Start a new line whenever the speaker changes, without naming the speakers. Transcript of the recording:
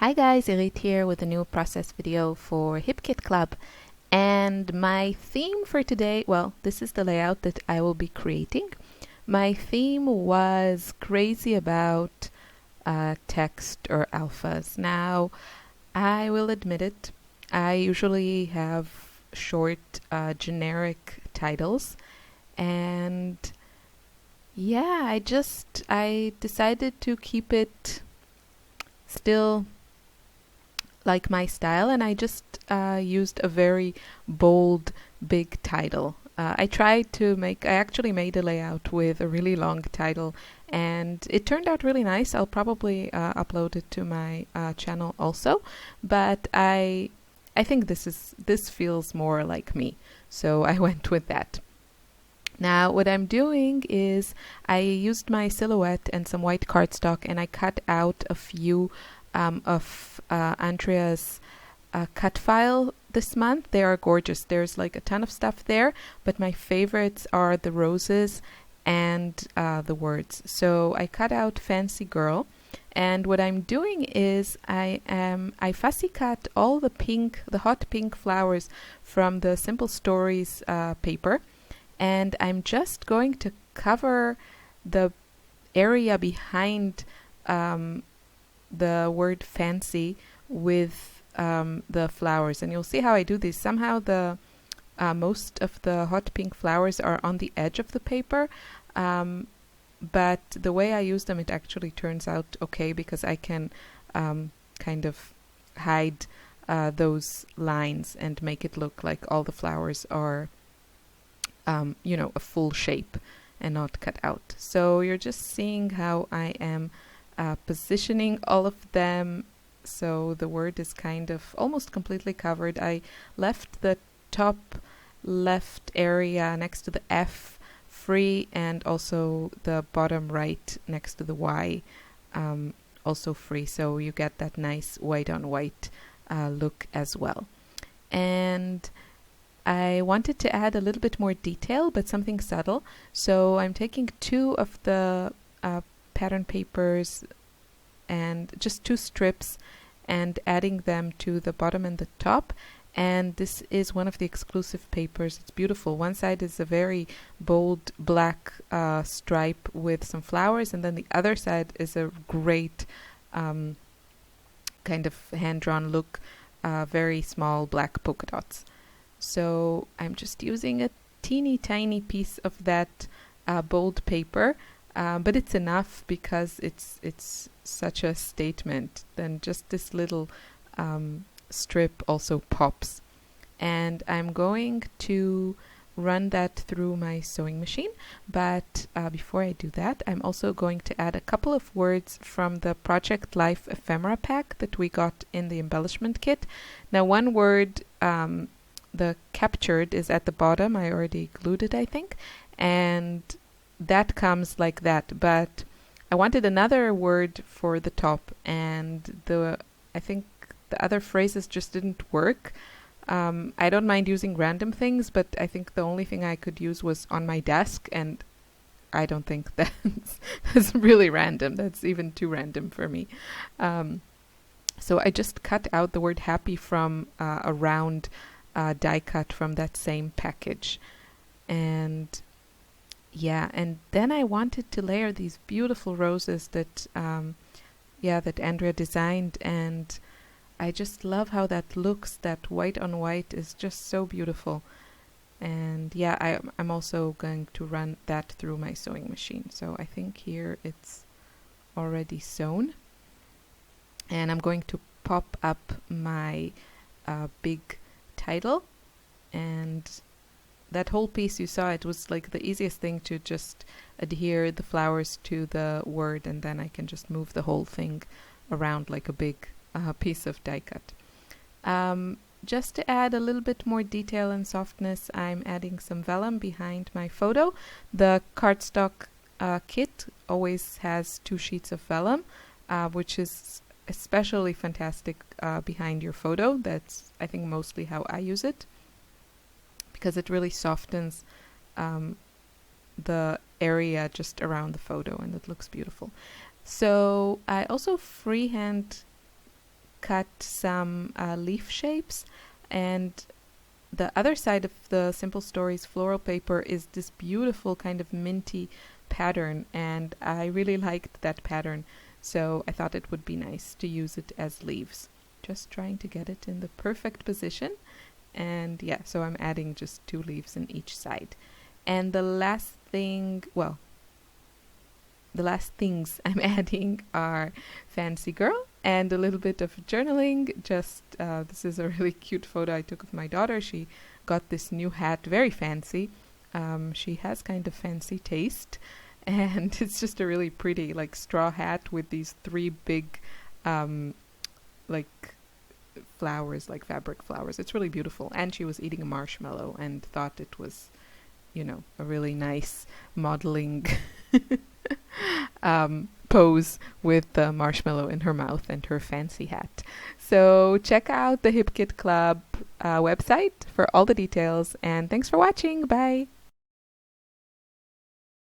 Hi guys, Irit here with a new process video for HipKit Club. And my theme for today, well, this is the layout that I will be creating. My theme was crazy about text or alphas. Now, I will admit it, I usually have short generic titles, and yeah, I decided to keep it still like my style, and I just used a very bold, big title. I actually made a layout with a really long title, and it turned out really nice. I'll probably upload it to my channel also, but I think this feels more like me, so I went with that. Now, what I'm doing is I used my silhouette and some white cardstock, and I cut out a few of Andrea's cut file this month. They are gorgeous. There's like a ton of stuff there, but my favorites are the roses and the words. So I cut out Fancy Girl, and what I'm doing is I fussy cut all the hot pink flowers from the Simple Stories paper, and I'm just going to cover the area behind the word fancy with the flowers. And you'll see how I do this. Somehow the most of the hot pink flowers are on the edge of the paper, but the way I use them, it actually turns out okay, because I can kind of hide those lines and make it look like all the flowers are a full shape and not cut out. So you're just seeing how I am positioning all of them so the word is kind of almost completely covered. I left the top left area next to the F free, and also the bottom right next to the Y also free, so you get that nice white on white look as well. And I wanted to add a little bit more detail, but something subtle. So I'm taking two of the pattern papers and just two strips and adding them to the bottom and the top. And this is one of the exclusive papers. It's beautiful. One side is a very bold black stripe with some flowers, and then the other side is a great kind of hand-drawn look, very small black polka dots. So I'm just using a teeny tiny piece of that bold paper, but it's enough because it's such a statement. Then just this little strip also pops. And I'm going to run that through my sewing machine, but before I do that, I'm also going to add a couple of words from the Project Life ephemera pack that we got in the embellishment kit. Now, one word, the captured, is at the bottom. I already glued it, I think, and that comes like that, but I wanted another word for the top, and I think the other phrases just didn't work. I don't mind using random things, but I think the only thing I could use was on my desk, and I don't think that's really random. That's even too random for me. So I just cut out the word happy from a round die cut from that same package. And yeah, and then I wanted to layer these beautiful roses that that Andrea designed, and I just love how that looks. That white on white is just so beautiful. And yeah, I'm also going to run that through my sewing machine. So I think here it's already sewn, and I'm going to pop up my big title, and that whole piece, you saw, it was like the easiest thing to just adhere the flowers to the word, and then I can just move the whole thing around like a big piece of die cut. Just to add a little bit more detail and softness, I'm adding some vellum behind my photo. The cardstock kit always has 2 sheets of vellum, which is especially fantastic behind your photo. That's, I think, mostly how I use it, because it really softens the area just around the photo, and it looks beautiful. So I also freehand cut some leaf shapes, and the other side of the Simple Stories floral paper is this beautiful kind of minty pattern, and I really liked that pattern, so I thought it would be nice to use it as leaves. Just trying to get it in the perfect position, and yeah, so I'm adding just 2 leaves in each side. And the last things I'm adding are Fancy Girl and a little bit of journaling. Just this is a really cute photo I took of my daughter. She got this new hat, very fancy. She has kind of fancy taste, and it's just a really pretty like straw hat with these 3 big like flowers, like fabric flowers. It's really beautiful. And she was eating a marshmallow and thought it was, a really nice modeling pose with the marshmallow in her mouth and her fancy hat. So check out the Hip Kit Club website for all the details, and thanks for watching. Bye.